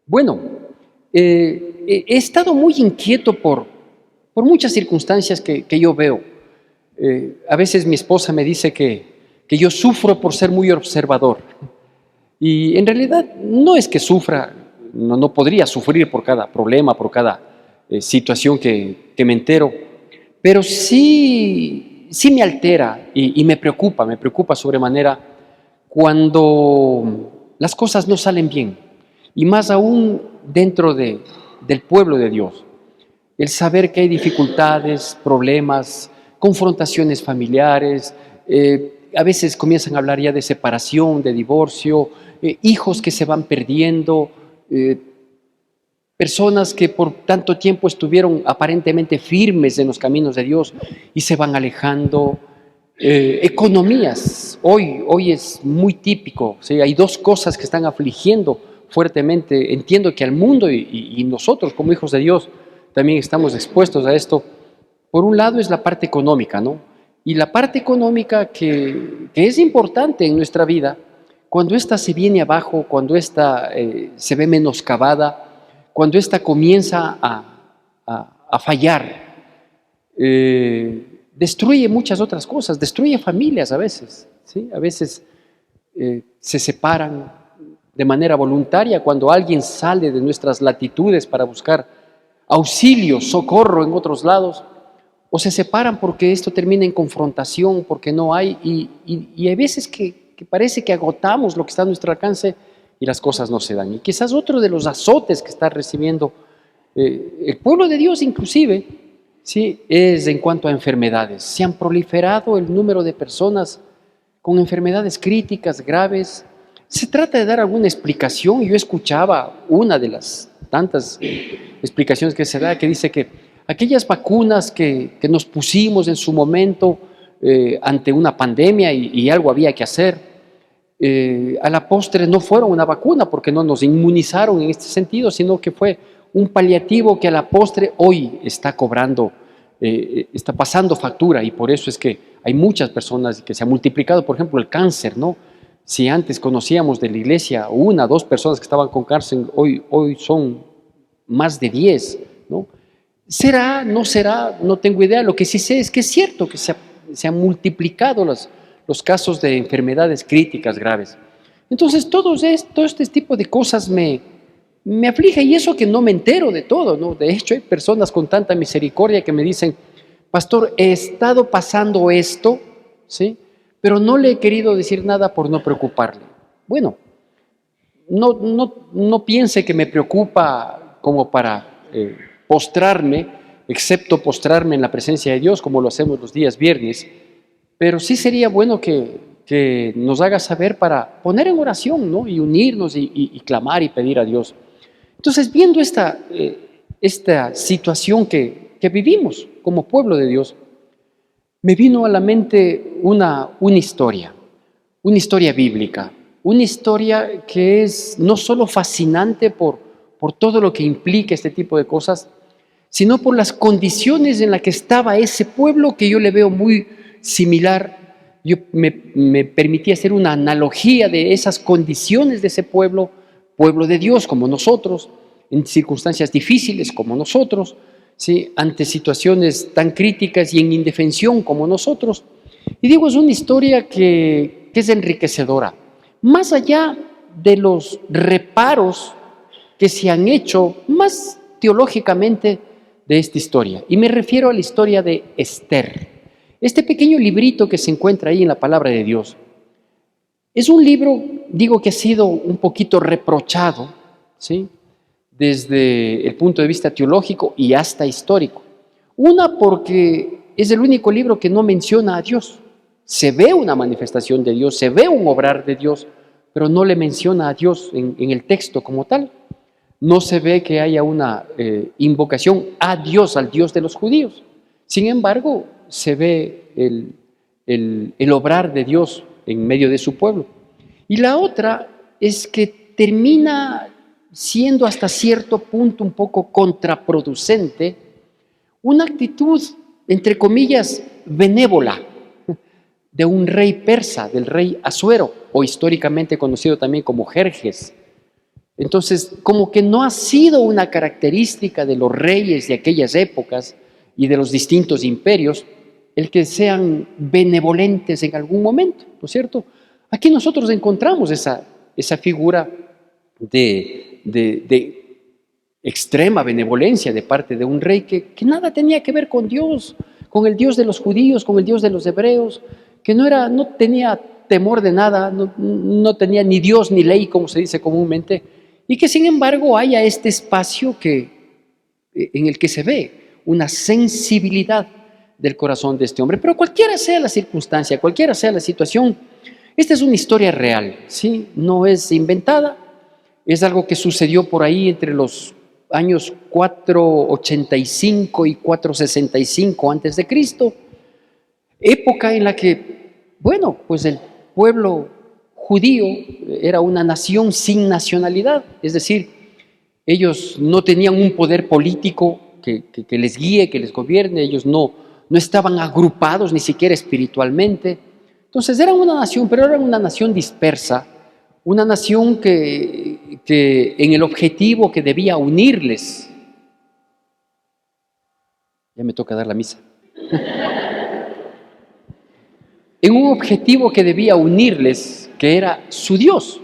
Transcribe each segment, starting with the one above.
Bueno, he estado muy inquieto por muchas circunstancias que yo veo. A veces mi esposa me dice que yo sufro por ser muy observador. Y en realidad no es que sufra, no podría sufrir por cada problema, por cada situación que me entero, pero sí me altera y me preocupa sobremanera cuando las cosas no salen bien, y más aún dentro del pueblo de Dios. El saber que hay dificultades, problemas, confrontaciones familiares, a veces comienzan a hablar ya de separación, de divorcio, hijos que se van perdiendo, personas que por tanto tiempo estuvieron aparentemente firmes en los caminos de Dios y se van alejando, economías. Hoy es muy típico, ¿sí? Hay dos cosas que están afligiendo fuertemente. Entiendo que al mundo y nosotros como hijos de Dios también estamos expuestos a esto. Por un lado es la parte económica, ¿no? Y la parte económica que es importante en nuestra vida, cuando ésta se viene abajo, cuando ésta se ve menoscabada, cuando ésta comienza a fallar, destruye muchas otras cosas, destruye familias a veces, ¿sí? A veces se separan de manera voluntaria cuando alguien sale de nuestras latitudes para buscar auxilio, socorro en otros lados, o se separan porque esto termina en confrontación, porque no hay, y hay veces que parece que agotamos lo que está a nuestro alcance y las cosas no se dan. Y quizás otro de los azotes que está recibiendo el pueblo de Dios inclusive, ¿sí?, es en cuanto a enfermedades. Se han proliferado el número de personas con enfermedades críticas, graves. Se trata de dar alguna explicación. Yo escuchaba una de las tantas explicaciones que se da, que dice que aquellas vacunas que nos pusimos en su momento ante una pandemia y algo había que hacer, a la postre no fueron una vacuna porque no nos inmunizaron en este sentido, sino que fue un paliativo que a la postre hoy está cobrando, está pasando factura, y por eso es que hay muchas personas que se ha multiplicado, por ejemplo, el cáncer, ¿no? Si antes conocíamos de la iglesia una, dos personas que estaban con cáncer, hoy son más de 10, ¿no? ¿Será? ¿No será? No tengo idea. Lo que sí sé es que es cierto que se han multiplicado los casos de enfermedades críticas graves. Entonces, todo este tipo de cosas me aflige, y eso que no me entero de todo, ¿no? De hecho, hay personas con tanta misericordia que me dicen: pastor, he estado pasando esto, ¿sí?, pero no le he querido decir nada por no preocuparle. Bueno, no piense que me preocupa como para postrarme, excepto postrarme en la presencia de Dios, como lo hacemos los días viernes, pero sí sería bueno que nos haga saber para poner en oración, ¿no?, y unirnos y clamar y pedir a Dios. Entonces, viendo esta situación que vivimos como pueblo de Dios, me vino a la mente una historia bíblica, una historia que es no solo fascinante por todo lo que implica este tipo de cosas, sino por las condiciones en las que estaba ese pueblo, que yo le veo muy similar. Yo me permití hacer una analogía de esas condiciones de ese pueblo de Dios como nosotros, en circunstancias difíciles como nosotros, ¿sí?, ante situaciones tan críticas y en indefensión como nosotros. Y digo, es una historia que es enriquecedora, más allá de los reparos que se han hecho más teológicamente de esta historia. Y me refiero a la historia de Esther. Este pequeño librito que se encuentra ahí en la palabra de Dios es un libro, digo, que ha sido un poquito reprochado, ¿sí?, desde el punto de vista teológico y hasta histórico. Una, porque es el único libro que no menciona a Dios. Se ve una manifestación de Dios, se ve un obrar de Dios, pero no le menciona a Dios en el texto como tal. No se ve que haya una invocación a Dios, al Dios de los judíos. Sin embargo, se ve el obrar de Dios en medio de su pueblo. Y la otra es que termina siendo hasta cierto punto un poco contraproducente una actitud, entre comillas, benévola de un rey persa, del rey Asuero, o históricamente conocido también como Jerjes. Entonces, como que no ha sido una característica de los reyes de aquellas épocas y de los distintos imperios el que sean benevolentes en algún momento, ¿no es cierto? Aquí nosotros encontramos esa figura de extrema benevolencia de parte de un rey que nada tenía que ver con Dios, con el Dios de los judíos, con el Dios de los hebreos, que no tenía temor de nada, no tenía ni Dios ni ley, como se dice comúnmente, y que sin embargo haya este espacio en el que se ve una sensibilidad del corazón de este hombre. Pero cualquiera sea la circunstancia, cualquiera sea la situación, esta es una historia real, ¿sí? No es inventada, es algo que sucedió por ahí entre los años 485 y 465 antes de Cristo, época en la que, bueno, pues el pueblo judío era una nación sin nacionalidad, es decir, ellos no tenían un poder político que les guíe, que les gobierne, ellos no estaban agrupados ni siquiera espiritualmente. Entonces eran una nación, pero eran una nación dispersa, una nación que en el objetivo que debía unirles, ya me toca dar la misa, en un objetivo que debía unirles, que era su Dios,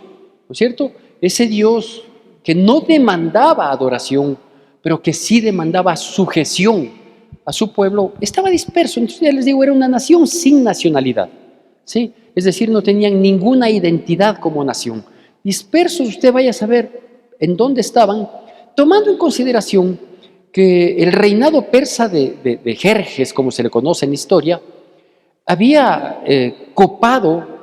¿no es cierto? Ese Dios que no demandaba adoración, pero que sí demandaba sujeción a su pueblo, estaba disperso. Entonces ya les digo, era una nación sin nacionalidad, ¿sí? Es decir, no tenían ninguna identidad como nación. Dispersos, usted vaya a saber en dónde estaban, tomando en consideración que el reinado persa de Jerjes, como se le conoce en la historia, había copado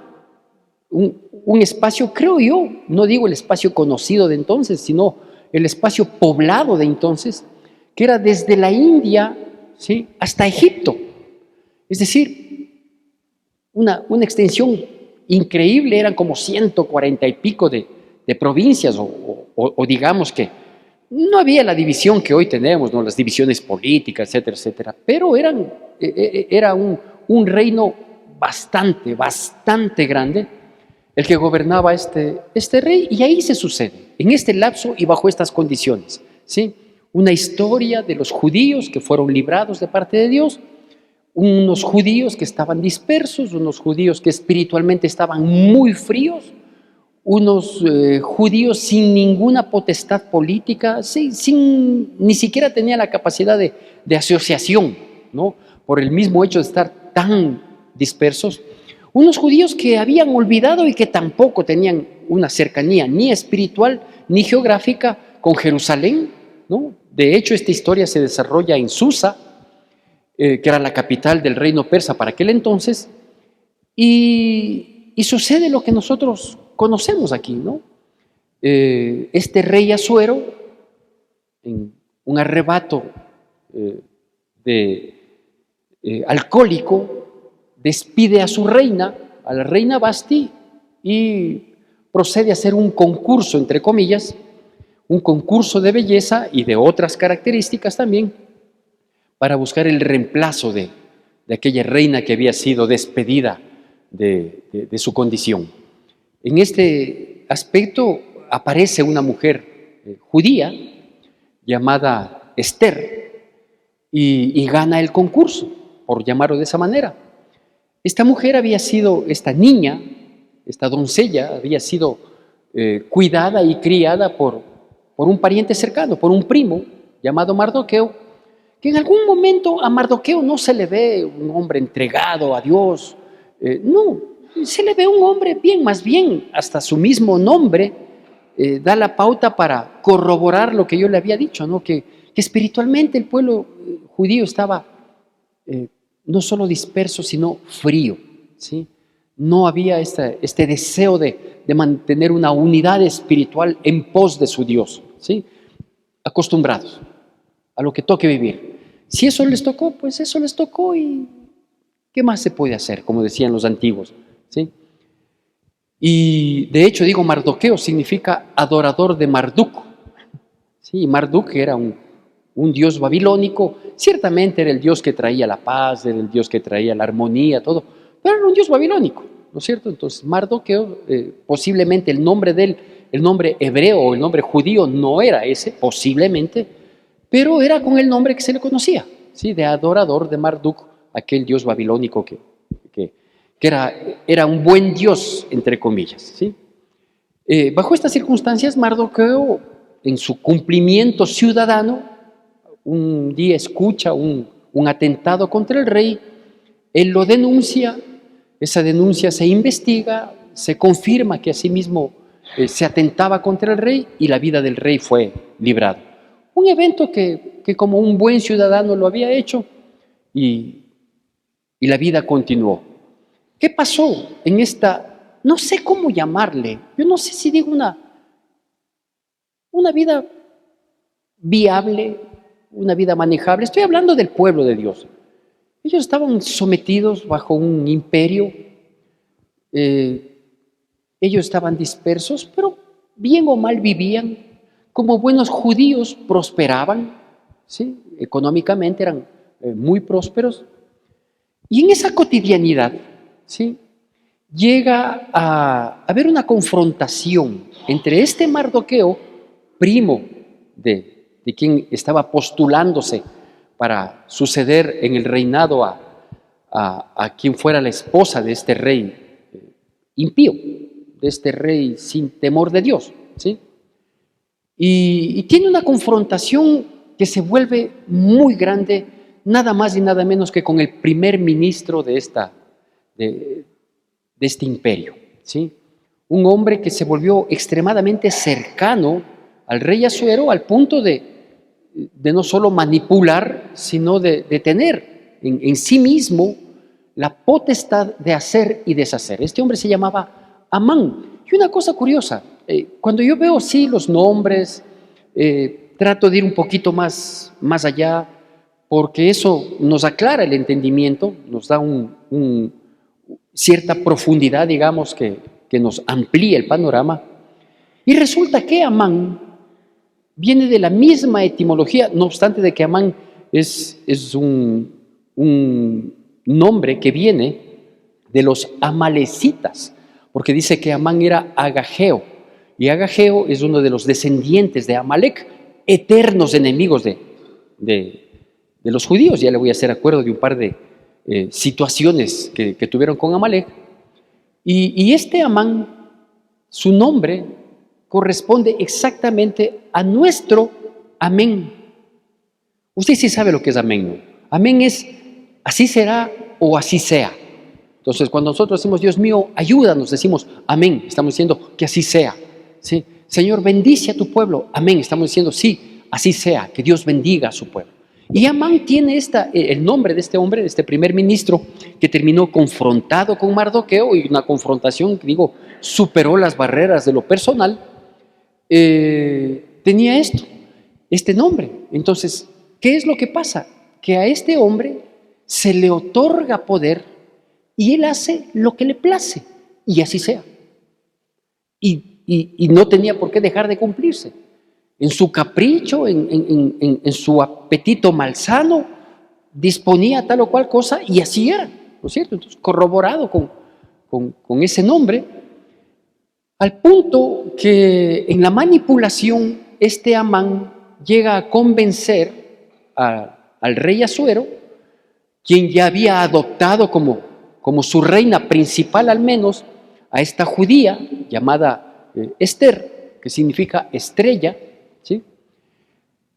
un espacio, creo yo, no digo el espacio conocido de entonces, sino el espacio poblado de entonces, que era desde la India, ¿sí?, hasta Egipto. Es decir, una extensión increíble, eran como 140 y pico de provincias, o digamos que no había la división que hoy tenemos, ¿no?, las divisiones políticas, etcétera, etcétera, pero era un reino bastante grande el que gobernaba este rey, y ahí se sucede, en este lapso y bajo estas condiciones, ¿sí? Una historia de los judíos que fueron librados de parte de Dios, unos judíos que estaban dispersos, unos judíos que espiritualmente estaban muy fríos, unos judíos sin ninguna potestad política, ni siquiera tenían la capacidad de asociación, ¿no?, por el mismo hecho de estar tan dispersos. Unos judíos que habían olvidado y que tampoco tenían una cercanía ni espiritual ni geográfica con Jerusalén, ¿no? De hecho, esta historia se desarrolla en Susa, que era la capital del reino persa para aquel entonces, y sucede lo que nosotros conocemos aquí, ¿no? Este rey Asuero, en un arrebato alcohólico, despide a su reina, a la reina Basti, y procede a hacer un concurso, entre comillas, un concurso de belleza y de otras características también, para buscar el reemplazo de aquella reina que había sido despedida de su condición. En este aspecto aparece una mujer judía llamada Esther y gana el concurso, por llamarlo de esa manera. Esta mujer esta niña, esta doncella, había sido cuidada y criada por un pariente cercano, por un primo llamado Mardoqueo, que en algún momento a Mardoqueo no se le ve un hombre entregado a Dios, no, se le ve un hombre bien, más bien hasta su mismo nombre da la pauta para corroborar lo que yo le había dicho, ¿no?, que espiritualmente el pueblo judío estaba no solo disperso, sino frío, ¿sí? No había este deseo de mantener una unidad espiritual en pos de su Dios, ¿sí? Acostumbrados a lo que toque vivir. Si eso les tocó, pues eso les tocó, y ¿qué más se puede hacer?, como decían los antiguos, ¿sí? Y de hecho, digo, Mardoqueo significa adorador de Marduk, ¿sí? Y Marduk era un dios babilónico, ciertamente era el dios que traía la paz, era el dios que traía la armonía, todo, pero era un dios babilónico, ¿no es cierto? Entonces Mardoqueo, posiblemente el nombre de él, el nombre hebreo o el nombre judío no era ese, posiblemente, pero era con el nombre que se le conocía, ¿sí? De adorador de Marduk, aquel dios babilónico que era un buen dios, entre comillas, ¿sí? Bajo estas circunstancias, Mardoqueo, en su cumplimiento ciudadano, un día escucha un atentado contra el rey, él lo denuncia, esa denuncia se investiga, se confirma que asimismo se atentaba contra el rey y la vida del rey fue librada. Un evento que como un buen ciudadano lo había hecho y la vida continuó. ¿Qué pasó en esta, no sé cómo llamarle, yo no sé si digo una vida viable, una vida manejable? Estoy hablando del pueblo de Dios. Ellos estaban sometidos bajo un imperio, ellos estaban dispersos, pero bien o mal vivían. Como buenos judíos prosperaban, ¿sí? Económicamente eran muy prósperos. Y en esa cotidianidad, ¿sí? Llega a haber una confrontación entre este Mardoqueo, primo de quien estaba postulándose para suceder en el reinado a quien fuera la esposa de este rey impío, de este rey sin temor de Dios, ¿sí? Y tiene una confrontación que se vuelve muy grande, nada más y nada menos que con el primer ministro de este imperio, ¿sí? Un hombre que se volvió extremadamente cercano al rey Asuero al punto de no solo manipular, sino de tener en sí mismo la potestad de hacer y deshacer. Este hombre se llamaba Amán. Y una cosa curiosa, cuando yo veo sí los nombres, trato de ir un poquito más allá, porque eso nos aclara el entendimiento, nos da cierta profundidad, digamos, que nos amplía el panorama. Y resulta que Amán viene de la misma etimología, no obstante de que Amán es un nombre que viene de los amalecitas, porque dice que Amán era agageo, y agageo es uno de los descendientes de Amalek, eternos enemigos de los judíos. Ya le voy a hacer acuerdo de un par de situaciones que tuvieron con Amalek. Y este Amán, su nombre corresponde exactamente a nuestro amén. Usted sí sabe lo que es amén, ¿no? Amén es así será o así sea. Entonces, cuando nosotros decimos, Dios mío, ayúdanos, decimos amén, estamos diciendo que así sea, ¿sí? Señor, bendice a tu pueblo, amén, estamos diciendo sí, así sea, que Dios bendiga a su pueblo. Y Amán tiene el nombre de este hombre, de este primer ministro, que terminó confrontado con Mardoqueo, y una confrontación que, digo, superó las barreras de lo personal. Tenía este nombre. Entonces, ¿qué es lo que pasa? Que a este hombre se le otorga poder y él hace lo que le place, y así sea. Y no tenía por qué dejar de cumplirse. En su capricho, en su apetito malsano, disponía tal o cual cosa y así era, ¿no es cierto? Entonces, corroborado con ese nombre, al punto que en la manipulación este Amán llega a convencer al rey Asuero, quien ya había adoptado como su reina principal al menos a esta judía llamada Esther, que significa estrella, ¿sí?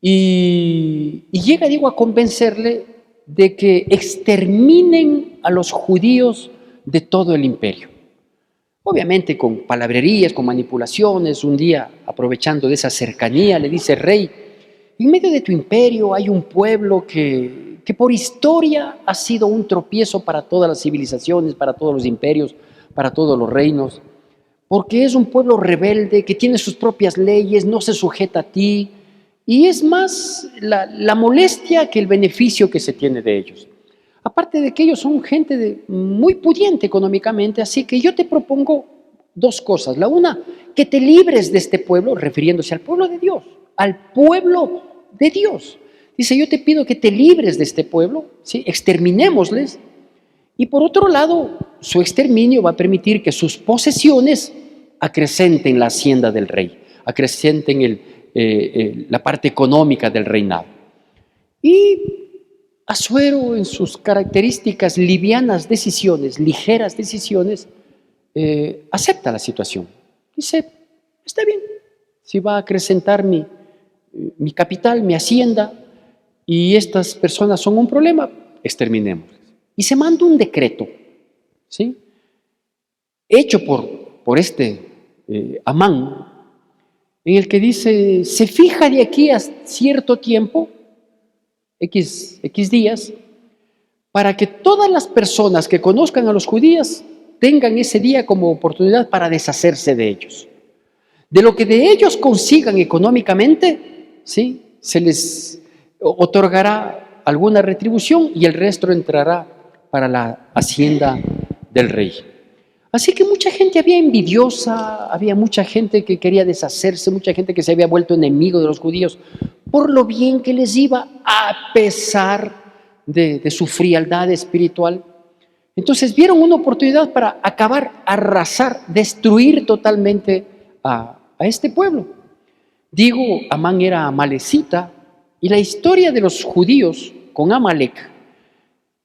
Y llega, digo, a convencerle de que exterminen a los judíos de todo el imperio. Obviamente con palabrerías, con manipulaciones. Un día, aprovechando de esa cercanía, le dice: rey, en medio de tu imperio hay un pueblo que por historia ha sido un tropiezo para todas las civilizaciones, para todos los imperios, para todos los reinos, porque es un pueblo rebelde que tiene sus propias leyes, no se sujeta a ti, y es más la molestia que el beneficio que se tiene de ellos. Aparte de que ellos son gente muy pudiente económicamente, así que yo te propongo dos cosas. La una, que te libres de este pueblo, refiriéndose al pueblo de Dios, al pueblo de Dios. Dice: yo te pido que te libres de este pueblo, ¿sí? Exterminémosles. Y por otro lado, su exterminio va a permitir que sus posesiones acrecenten la hacienda del rey, acrecenten la parte económica del reinado. Y Asuero, en sus características livianas decisiones, ligeras decisiones, acepta la situación. Dice, está bien, si va a acrecentar mi capital, mi hacienda, y estas personas son un problema, exterminemos. Y se manda un decreto, ¿sí?, hecho por Amán, en el que dice, se fija de aquí a cierto tiempo, X días, para que todas las personas que conozcan a los judíos tengan ese día como oportunidad para deshacerse de ellos. De lo que de ellos consigan económicamente, ¿sí?, se les otorgará alguna retribución y el resto entrará para la hacienda del rey. Así que mucha gente había envidiosa, había mucha gente que quería deshacerse, mucha gente que se había vuelto enemigo de los judíos por lo bien que les iba a pesar de su frialdad espiritual. Entonces vieron una oportunidad para acabar, arrasar, destruir totalmente a este pueblo. Digo, Amán era amalecita, y la historia de los judíos con Amalek,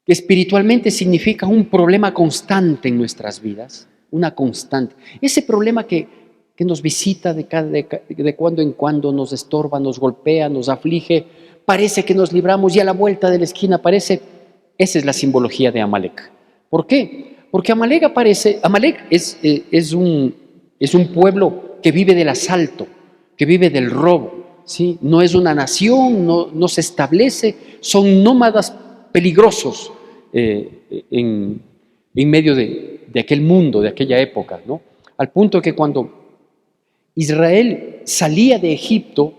que espiritualmente significa un problema constante en nuestras vidas, una constante. Ese problema que nos visita de cuando en cuando, nos estorba, nos golpea, nos aflige, parece que nos libramos y a la vuelta de la esquina aparece. Esa es la simbología de Amalek. ¿Por qué? Porque Amalek es un pueblo que vive del asalto, que vive del robo, ¿sí? No es una nación, no se establece, son nómadas peligrosos en medio de aquel mundo, de aquella época, ¿no? Al punto que cuando Israel salía de Egipto,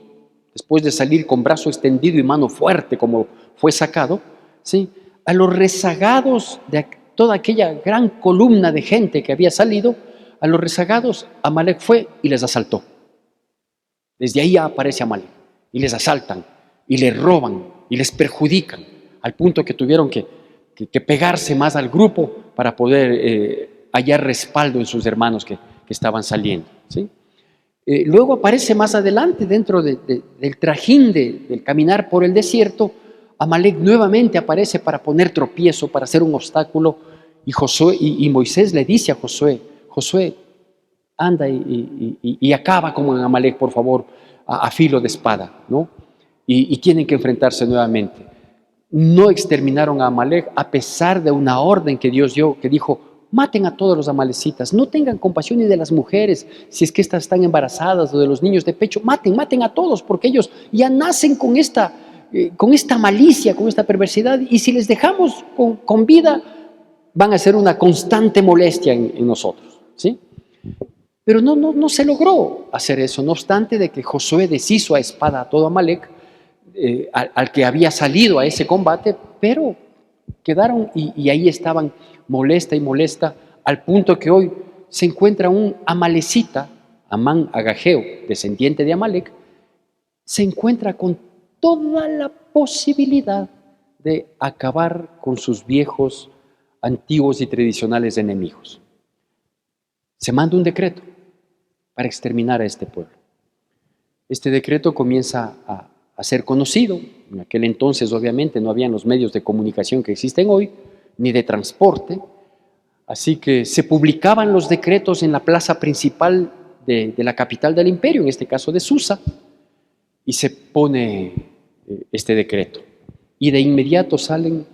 después de salir con brazo extendido y mano fuerte como fue sacado, ¿sí?, a los rezagados de toda aquella gran columna de gente que había salido, a los rezagados Amalek fue y les asaltó. Desde ahí aparece Amalek y les asaltan y les roban y les perjudican, al punto que tuvieron que pegarse más al grupo para poder hallar respaldo en sus hermanos que estaban saliendo, ¿sí? Luego aparece más adelante, dentro del trajín del caminar por el desierto, Amalek nuevamente aparece para poner tropiezo, para hacer un obstáculo, y Moisés le dice a Josué, anda y acaba con Amalek, por favor, a filo de espada, ¿no? Y tienen que enfrentarse nuevamente. No exterminaron a Amalek a pesar de una orden que Dios dio, que dijo, maten a todos los amalecitas, no tengan compasión ni de las mujeres, si es que estas están embarazadas, o de los niños de pecho, maten a todos, porque ellos ya nacen con esta malicia, con esta perversidad, y si les dejamos con vida, van a ser una constante molestia en nosotros, ¿sí? Pero no se logró hacer eso, no obstante de que Josué deshizo a espada a todo Amalek, al que había salido a ese combate, pero quedaron y ahí estaban molesta, al punto que hoy se encuentra un amalecita, Amán Agageo, descendiente de Amalek, se encuentra con toda la posibilidad de acabar con sus viejos, antiguos y tradicionales enemigos. Se manda un decreto para exterminar a este pueblo. Este decreto comienza a ser conocido. En aquel entonces, obviamente, no habían los medios de comunicación que existen hoy, ni de transporte. Así que se publicaban los decretos en la plaza principal de la capital del imperio, en este caso de Susa, y se pone este decreto. Y de inmediato salen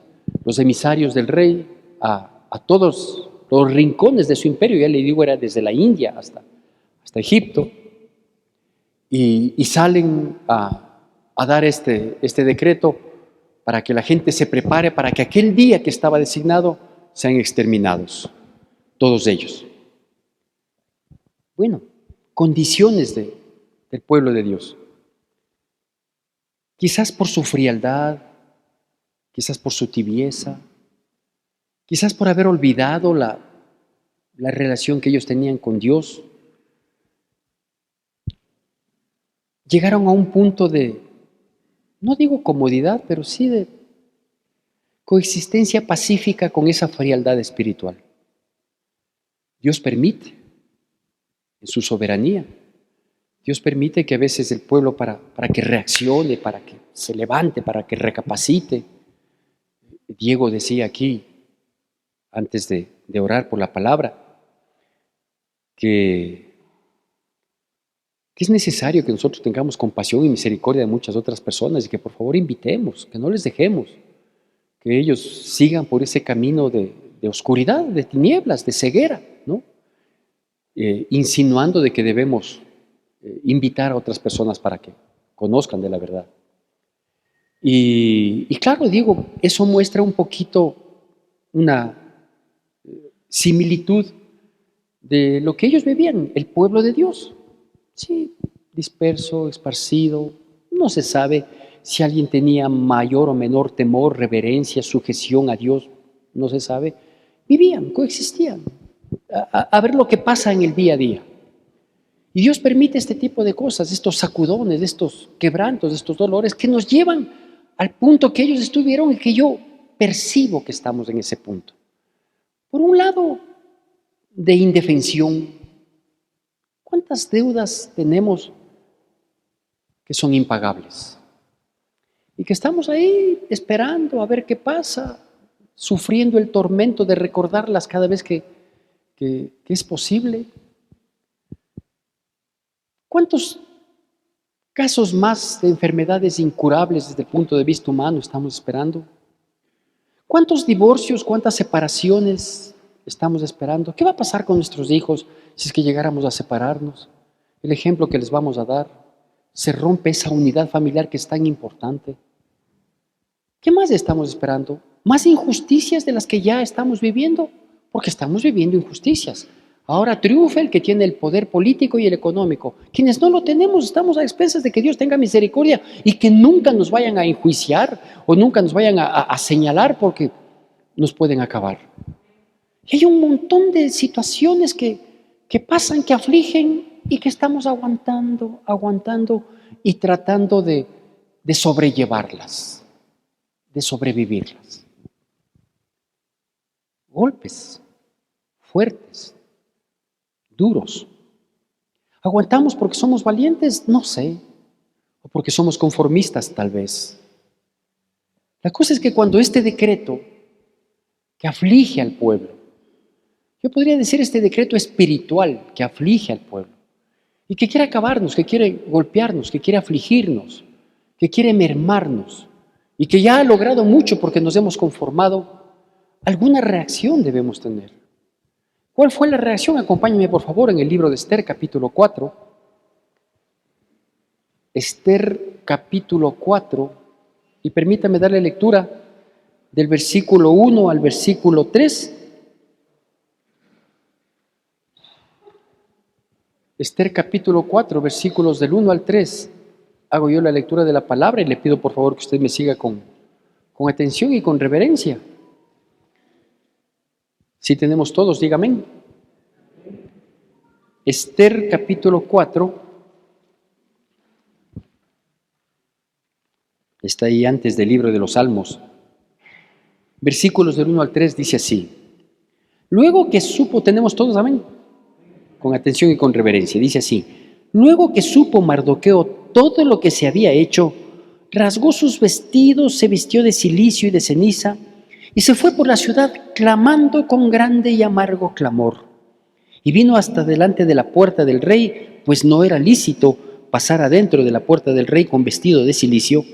los emisarios del rey a todos los rincones de su imperio. Ya le digo, era desde la India hasta Egipto, y salen a dar este decreto para que la gente se prepare para que aquel día que estaba designado sean exterminados, todos ellos. Bueno, condiciones del pueblo de Dios. Quizás por su frialdad, quizás por su tibieza, quizás por haber olvidado la relación que ellos tenían con Dios. Llegaron a un punto de, no digo comodidad, pero sí de coexistencia pacífica con esa frialdad espiritual. Dios permite, en su soberanía, Dios permite que a veces el pueblo para que reaccione, para que se levante, para que recapacite. Diego decía aquí, antes de orar por la palabra, que es necesario que nosotros tengamos compasión y misericordia de muchas otras personas y que por favor invitemos, que no les dejemos, que ellos sigan por ese camino de oscuridad, de tinieblas, de ceguera, ¿no? Insinuando de que debemos invitar a otras personas para que conozcan de la verdad. Y claro, digo, eso muestra un poquito una similitud de lo que ellos vivían, el pueblo de Dios. Sí, disperso, esparcido, no se sabe si alguien tenía mayor o menor temor, reverencia, sujeción a Dios, no se sabe. Vivían, coexistían, a ver lo que pasa en el día a día. Y Dios permite este tipo de cosas, estos sacudones, estos quebrantos, estos dolores que nos llevan al punto que ellos estuvieron y que yo percibo que estamos en ese punto. Por un lado, de indefensión. ¿Cuántas deudas tenemos que son impagables? Y que estamos ahí esperando a ver qué pasa, sufriendo el tormento de recordarlas cada vez que es posible. ¿Cuántos casos más de enfermedades incurables desde el punto de vista humano estamos esperando? ¿Cuántos divorcios, cuántas separaciones estamos esperando? ¿Qué va a pasar con nuestros hijos si es que llegáramos a separarnos? El ejemplo que les vamos a dar, se rompe esa unidad familiar que es tan importante. ¿Qué más estamos esperando? ¿Más injusticias de las que ya estamos viviendo? Porque estamos viviendo injusticias. Ahora triunfa el que tiene el poder político y el económico. Quienes no lo tenemos estamos a expensas de que Dios tenga misericordia y que nunca nos vayan a enjuiciar o nunca nos vayan a señalar porque nos pueden acabar. Y hay un montón de situaciones que pasan, que afligen y que estamos aguantando y tratando de sobrellevarlas, de sobrevivirlas. Golpes fuertes, duros. ¿Aguantamos porque somos valientes? No sé. O porque somos conformistas, tal vez. La cosa es que cuando este decreto que aflige al pueblo, yo podría decir este decreto espiritual que aflige al pueblo y que quiere acabarnos, que quiere golpearnos, que quiere afligirnos, que quiere mermarnos y que ya ha logrado mucho porque nos hemos conformado, alguna reacción debemos tener. ¿Cuál fue la reacción? Acompáñenme por favor en el libro de Esther, capítulo 4. Esther, capítulo 4, y permítame darle lectura del versículo 1 al versículo 3. Esther, capítulo 4, versículos del 1 al 3. Hago yo la lectura de la palabra y le pido por favor que usted me siga con atención y con reverencia. Si tenemos todos, dígame. Esther capítulo 4, está ahí antes del libro de los Salmos. Versículos del 1 al 3 dice así. Luego que supo, tenemos todos, amén, con atención y con reverencia, dice así. Luego que supo Mardoqueo todo lo que se había hecho, rasgó sus vestidos, se vistió de cilicio y de ceniza, y se fue por la ciudad clamando con grande y amargo clamor. Y vino hasta delante de la puerta del rey, pues no era lícito pasar adentro de la puerta del rey con vestido de cilicio.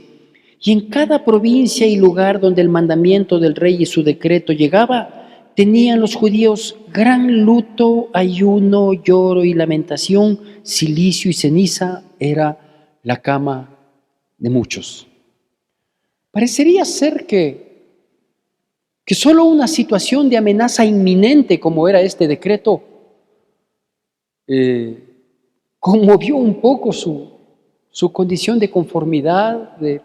Y en cada provincia y lugar donde el mandamiento del rey y su decreto llegaba, tenían los judíos gran luto, ayuno, lloro y lamentación. Cilicio y ceniza era la cama de muchos. Parecería ser que solo una situación de amenaza inminente como era este decreto conmovió un poco su condición de conformidad, de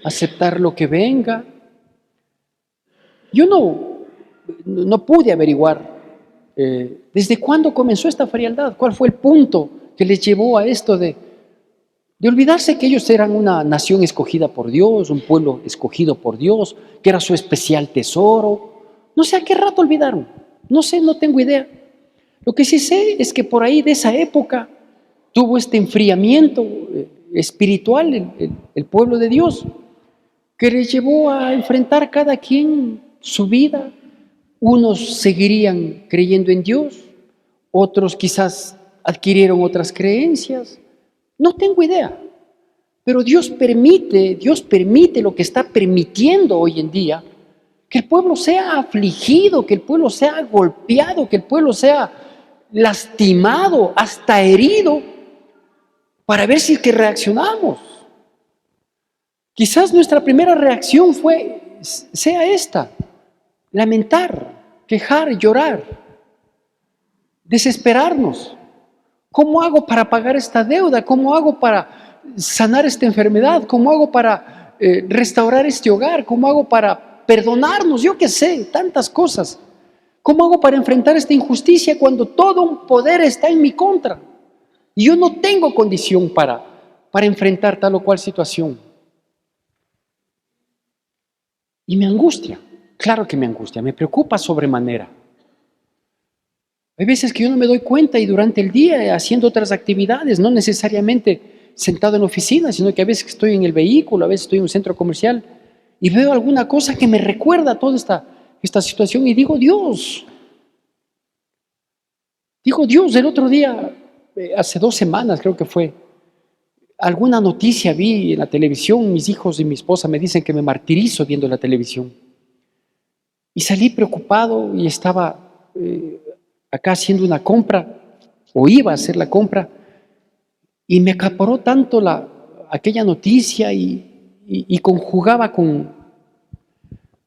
aceptar lo que venga. Yo no pude averiguar desde cuándo comenzó esta frialdad, cuál fue el punto que les llevó a esto de olvidarse que ellos eran una nación escogida por Dios, un pueblo escogido por Dios, que era su especial tesoro. No sé a qué rato olvidaron, no sé, no tengo idea. Lo que sí sé es que por ahí de esa época tuvo este enfriamiento espiritual el pueblo de Dios, que les llevó a enfrentar cada quien su vida. Unos seguirían creyendo en Dios, otros quizás adquirieron otras creencias. No tengo idea, pero Dios permite lo que está permitiendo hoy en día, que el pueblo sea afligido, que el pueblo sea golpeado, que el pueblo sea lastimado, hasta herido, para ver si es que reaccionamos. Quizás nuestra primera reacción sea esta: lamentar, quejar, llorar, desesperarnos. ¿Cómo hago para pagar esta deuda? ¿Cómo hago para sanar esta enfermedad? ¿Cómo hago para restaurar este hogar? ¿Cómo hago para perdonarnos? Yo qué sé, tantas cosas. ¿Cómo hago para enfrentar esta injusticia cuando todo un poder está en mi contra? Y yo no tengo condición para enfrentar tal o cual situación. Y me angustia, claro que me angustia, me preocupa sobremanera. Hay veces que yo no me doy cuenta y durante el día haciendo otras actividades, no necesariamente sentado en la oficina, sino que a veces estoy en el vehículo, a veces estoy en un centro comercial y veo alguna cosa que me recuerda toda esta situación y digo, Dios, el otro día, hace 2 semanas creo que fue, alguna noticia vi en la televisión, mis hijos y mi esposa me dicen que me martirizo viendo la televisión. Y salí preocupado y estaba acá haciendo una compra, o iba a hacer la compra, y me acaparó tanto aquella noticia y conjugaba con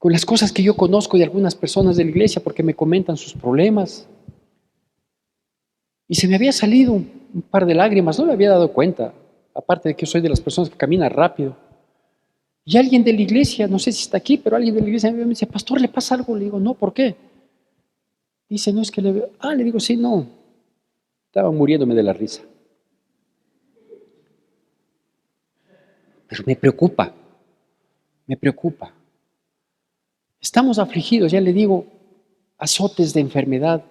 las cosas que yo conozco de algunas personas de la iglesia porque me comentan sus problemas. Y se me había salido un par de lágrimas, no me había dado cuenta, aparte de que yo soy de las personas que caminan rápido. Y alguien de la iglesia, no sé si está aquí, pero alguien de la iglesia me dice, pastor, ¿le pasa algo? Le digo, no, ¿por qué? Dice, no es que le veo. Le digo, sí, no. Estaba muriéndome de la risa. Pero me preocupa. Estamos afligidos, ya le digo, azotes de enfermedad,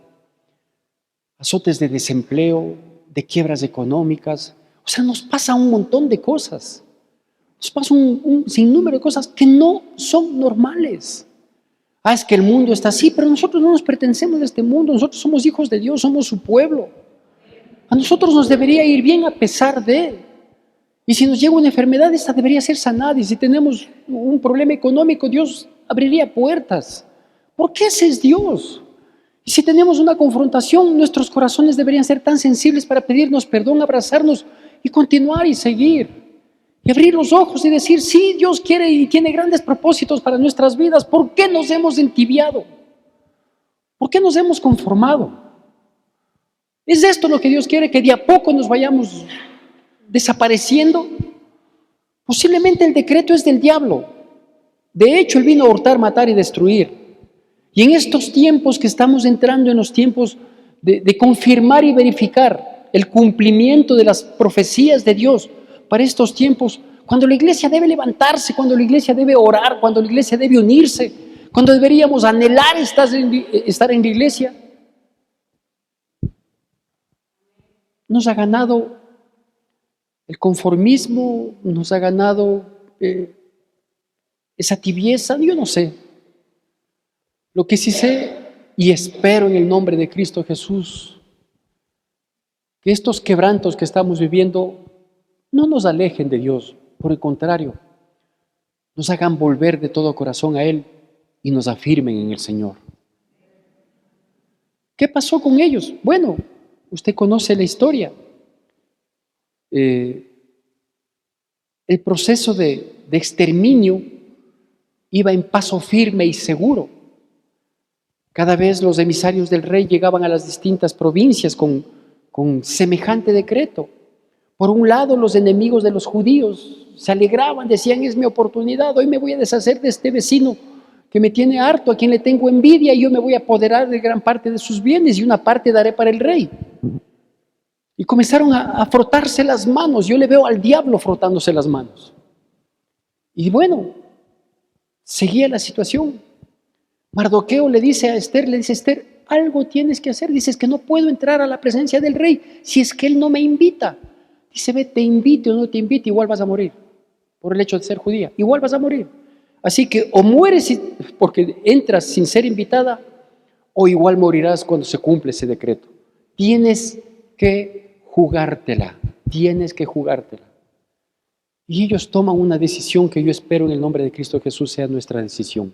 azotes de desempleo, de quiebras económicas. O sea, nos pasa un montón de cosas. Nos pasa un sinnúmero de cosas que no son normales. Es que el mundo está así, pero nosotros no nos pertenecemos a este mundo, nosotros somos hijos de Dios, somos su pueblo. A nosotros nos debería ir bien a pesar de. Y si nos llega una enfermedad, esta debería ser sanada. Y si tenemos un problema económico, Dios abriría puertas. Porque ese es Dios. Y si tenemos una confrontación, nuestros corazones deberían ser tan sensibles para pedirnos perdón, abrazarnos y continuar y seguir. Y abrir los ojos y decir, sí, Dios quiere y tiene grandes propósitos para nuestras vidas. ¿Por qué nos hemos entibiado? ¿Por qué nos hemos conformado? ¿Es esto lo que Dios quiere, que de a poco nos vayamos desapareciendo? Posiblemente el decreto es del diablo. De hecho, él vino a hurtar, matar y destruir. Y en estos tiempos que estamos entrando, en los tiempos de confirmar y verificar el cumplimiento de las profecías de Dios para estos tiempos, cuando la iglesia debe levantarse, cuando la iglesia debe orar, cuando la iglesia debe unirse, cuando deberíamos anhelar estar en la iglesia, nos ha ganado el conformismo, nos ha ganado esa tibieza. Yo no sé. Lo que sí sé y espero en el nombre de Cristo Jesús, que estos quebrantos que estamos viviendo no nos alejen de Dios, por el contrario, nos hagan volver de todo corazón a Él y nos afirmen en el Señor. ¿Qué pasó con ellos? Bueno, usted conoce la historia. El proceso de exterminio iba en paso firme y seguro. Cada vez los emisarios del rey llegaban a las distintas provincias con semejante decreto. Por un lado, los enemigos de los judíos se alegraban, decían, es mi oportunidad, hoy me voy a deshacer de este vecino que me tiene harto, a quien le tengo envidia, y yo me voy a apoderar de gran parte de sus bienes y una parte daré para el rey. Y comenzaron a frotarse las manos. Yo le veo al diablo frotándose las manos. Y bueno, seguía la situación. Mardoqueo le dice a Esther, algo tienes que hacer. Dices que no puedo entrar a la presencia del rey si es que él no me invita. Dice, ve, te invite o no te invite, igual vas a morir. Por el hecho de ser judía, igual vas a morir. Así que o mueres porque entras sin ser invitada, o igual morirás cuando se cumple ese decreto. Tienes que jugártela, tienes que jugártela. Y ellos toman una decisión que yo espero en el nombre de Cristo Jesús sea nuestra decisión.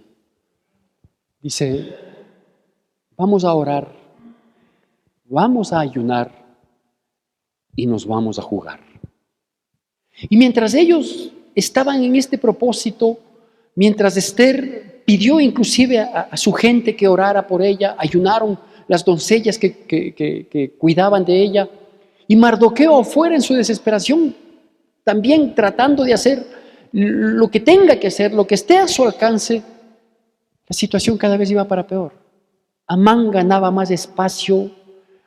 Dice, vamos a orar, vamos a ayunar y nos vamos a jugar. Y mientras ellos estaban en este propósito, mientras Esther pidió inclusive a su gente que orara por ella, ayunaron las doncellas que cuidaban de ella, y Mardoqueo afuera en su desesperación, también tratando de hacer lo que tenga que hacer, lo que esté a su alcance, la situación cada vez iba para peor. Amán ganaba más espacio,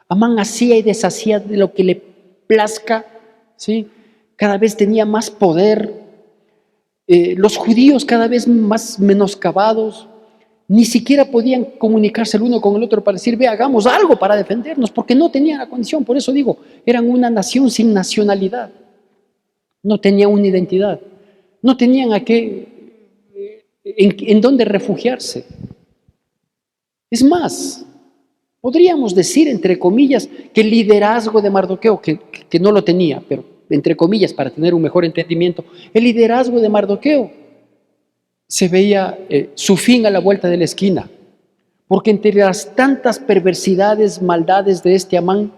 Amán hacía y deshacía de lo que le plazca, ¿sí? Cada vez tenía más poder, los judíos cada vez más menoscabados, ni siquiera podían comunicarse el uno con el otro para decir, ve, hagamos algo para defendernos, porque no tenían la condición. Por eso digo, eran una nación sin nacionalidad, no tenían una identidad, no tenían en dónde refugiarse. Es más, podríamos decir, entre comillas, que el liderazgo de Mardoqueo, que no lo tenía, pero entre comillas, para tener un mejor entendimiento, el liderazgo de Mardoqueo se veía su fin a la vuelta de la esquina, porque entre las tantas perversidades, maldades de este Amán,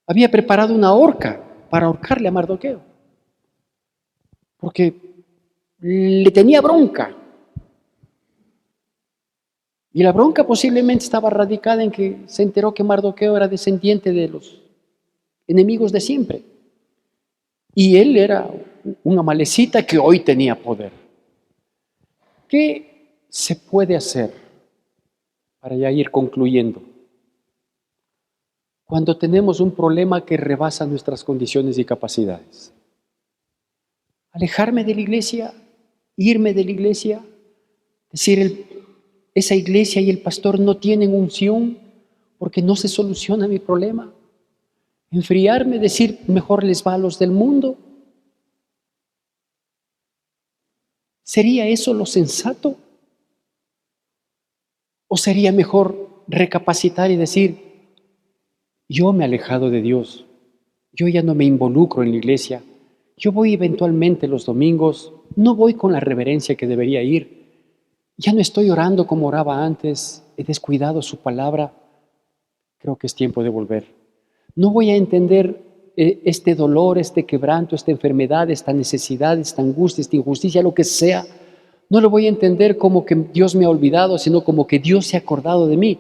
había preparado una horca para ahorcarle a Mardoqueo, porque le tenía bronca. Y la bronca posiblemente estaba radicada en que se enteró que Mardoqueo era descendiente de los enemigos de siempre. Y él era una amalecita que hoy tenía poder. ¿Qué se puede hacer para ya ir concluyendo? Cuando tenemos un problema que rebasa nuestras condiciones y capacidades. Alejarme de la iglesia, irme de la iglesia, decir, esa iglesia y el pastor no tienen unción porque no se soluciona mi problema. Enfriarme, decir, mejor les va a los del mundo. ¿Sería eso lo sensato? ¿O sería mejor recapacitar y decir, yo me he alejado de Dios, yo ya no me involucro en la iglesia, yo voy eventualmente los domingos, no voy con la reverencia que debería ir, ya no estoy orando como oraba antes, he descuidado su palabra, creo que es tiempo de volver. No voy a entender este dolor, este quebranto, esta enfermedad, esta necesidad, esta angustia, esta injusticia, lo que sea. No lo voy a entender como que Dios me ha olvidado, sino como que Dios se ha acordado de mí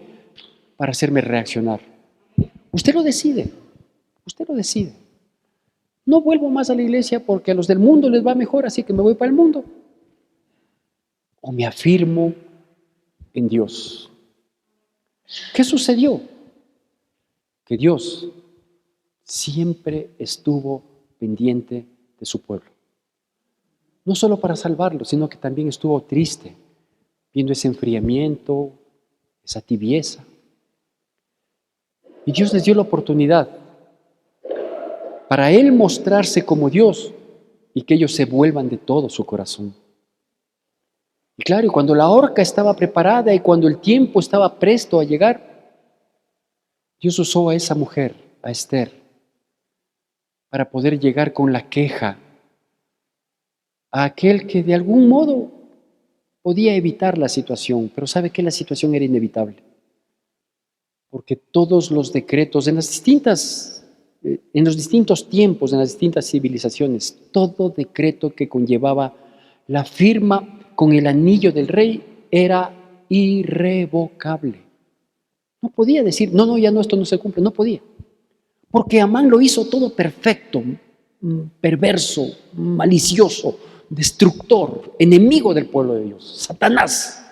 para hacerme reaccionar. Usted lo decide, usted lo decide. No vuelvo más a la iglesia porque a los del mundo les va mejor, así que me voy para el mundo. O me afirmo en Dios. ¿Qué sucedió? Que Dios siempre estuvo pendiente de su pueblo. No solo para salvarlo, sino que también estuvo triste, viendo ese enfriamiento, esa tibieza. Y Dios les dio la oportunidad para Él mostrarse como Dios y que ellos se vuelvan de todo su corazón. Y claro, y cuando la horca estaba preparada y cuando el tiempo estaba presto a llegar, Dios usó a esa mujer, a Esther, para poder llegar con la queja a aquel que de algún modo podía evitar la situación, pero sabe que la situación era inevitable. Porque todos los decretos en los distintos tiempos, en las distintas civilizaciones, todo decreto que conllevaba la firma con el anillo del rey era irrevocable. No podía decir, no, ya no, esto no se cumple, no podía. Porque Amán lo hizo todo perfecto, perverso, malicioso, destructor, enemigo del pueblo de Dios, Satanás.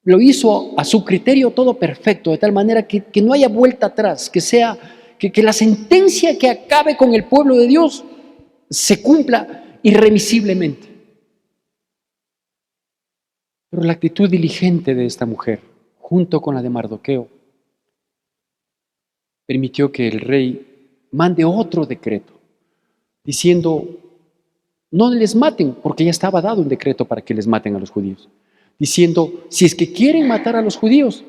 Lo hizo a su criterio todo perfecto, de tal manera que no haya vuelta atrás, que la sentencia que acabe con el pueblo de Dios se cumpla irremisiblemente. Pero la actitud diligente de esta mujer, junto con la de Mardoqueo, permitió que el rey mande otro decreto, diciendo, no les maten, porque ya estaba dado un decreto para que les maten a los judíos, diciendo, si es que quieren matar a los judíos,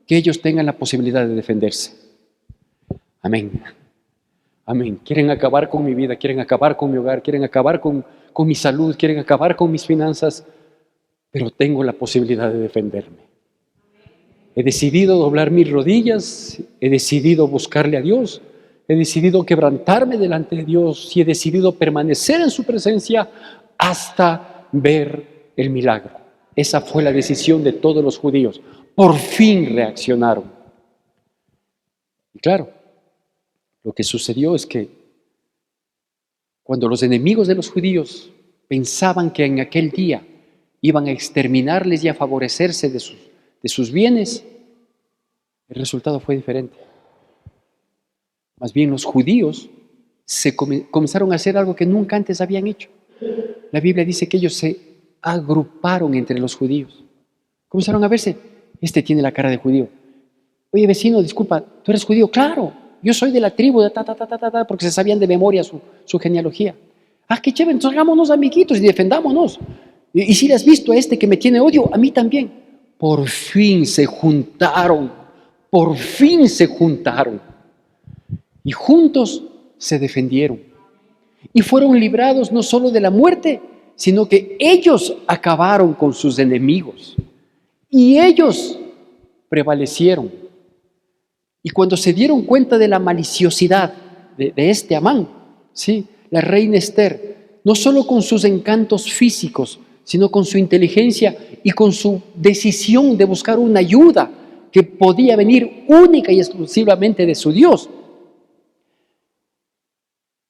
que ellos tengan la posibilidad de defenderse. Amén. Amén. Quieren acabar con mi vida, quieren acabar con mi hogar, quieren acabar con mi salud, quieren acabar con mis finanzas, pero tengo la posibilidad de defenderme. He decidido doblar mis rodillas, he decidido buscarle a Dios, he decidido quebrantarme delante de Dios y he decidido permanecer en su presencia hasta ver el milagro. Esa fue la decisión de todos los judíos. Por fin reaccionaron. Y claro, lo que sucedió es que cuando los enemigos de los judíos pensaban que en aquel día iban a exterminarles y a favorecerse de sus bienes, el resultado fue diferente. Más bien los judíos comenzaron a hacer algo que nunca antes habían hecho. La Biblia dice que ellos se agruparon entre los judíos. Comenzaron a verse, este tiene la cara de judío. Oye, vecino, disculpa, ¿tú eres judío? Claro, yo soy de la tribu de porque se sabían de memoria su genealogía. Ah, qué chévere, entonces hagámonos amiguitos y defendámonos. Y si le has visto a este que me tiene odio, a mí también. Por fin se juntaron, por fin se juntaron. Y juntos se defendieron. Y fueron librados no solo de la muerte, sino que ellos acabaron con sus enemigos. Y ellos prevalecieron. Y cuando se dieron cuenta de la maliciosidad de este Amán, ¿sí? La reina Esther, no solo con sus encantos físicos, sino con su inteligencia y con su decisión de buscar una ayuda que podía venir única y exclusivamente de su Dios,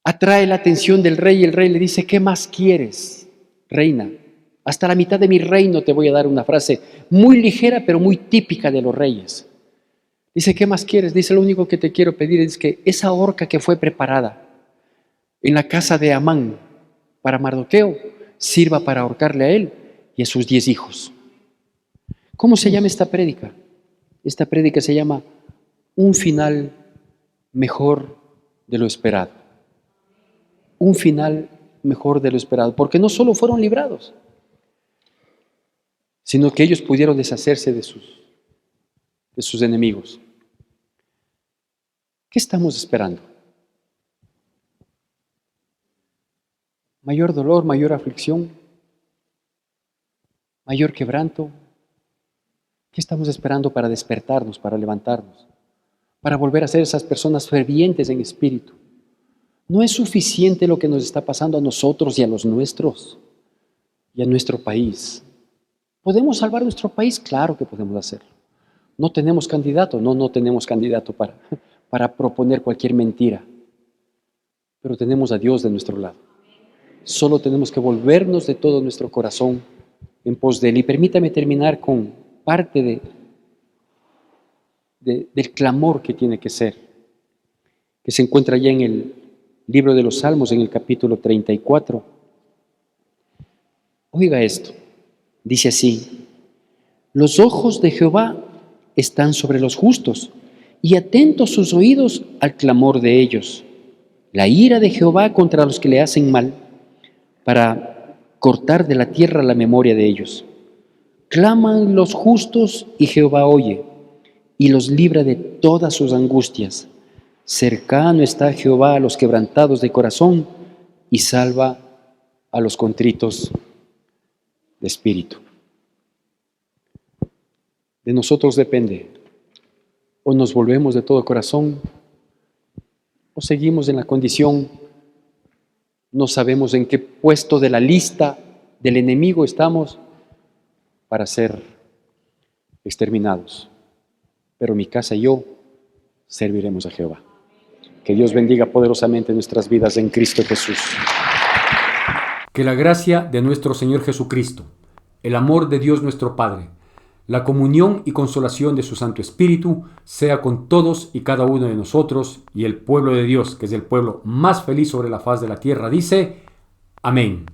atrae la atención del rey y el rey le dice, ¿qué más quieres, reina? Hasta la mitad de mi reino te voy a dar una frase muy ligera pero muy típica de los reyes. Dice, ¿qué más quieres? Dice, lo único que te quiero pedir es que esa horca que fue preparada en la casa de Amán para Mardoqueo sirva para ahorcarle a él y a sus 10 hijos. ¿Cómo se llama esta prédica? Esta prédica se llama Un final mejor de lo esperado. Un final mejor de lo esperado, porque no solo fueron librados, sino que ellos pudieron deshacerse de sus enemigos. ¿Qué estamos esperando? ¿Mayor dolor, mayor aflicción, mayor quebranto? ¿Qué estamos esperando para despertarnos, para levantarnos, para volver a ser esas personas fervientes en espíritu? No es suficiente lo que nos está pasando a nosotros y a los nuestros y a nuestro país. ¿Podemos salvar nuestro país? Claro que podemos hacerlo. ¿No tenemos candidato? No tenemos candidato para proponer cualquier mentira. Pero tenemos a Dios de nuestro lado. Solo tenemos que volvernos de todo nuestro corazón en pos de Él. Y permítame terminar con parte del clamor que tiene que ser, que se encuentra ya en el libro de los Salmos, en el capítulo 34. Oiga esto, dice así: los ojos de Jehová están sobre los justos, y atentos sus oídos al clamor de ellos. La ira de Jehová contra los que le hacen mal, para cortar de la tierra la memoria de ellos. Claman los justos y Jehová oye, y los libra de todas sus angustias. Cercano está Jehová a los quebrantados de corazón, y salva a los contritos de espíritu. De nosotros depende, o nos volvemos de todo corazón, o seguimos en la condición, no sabemos en qué puesto de la lista del enemigo estamos para ser exterminados. Pero mi casa y yo serviremos a Jehová. Que Dios bendiga poderosamente nuestras vidas en Cristo Jesús. Que la gracia de nuestro Señor Jesucristo, el amor de Dios nuestro Padre, la comunión y consolación de su Santo Espíritu sea con todos y cada uno de nosotros, y el pueblo de Dios, que es el pueblo más feliz sobre la faz de la tierra, dice: Amén.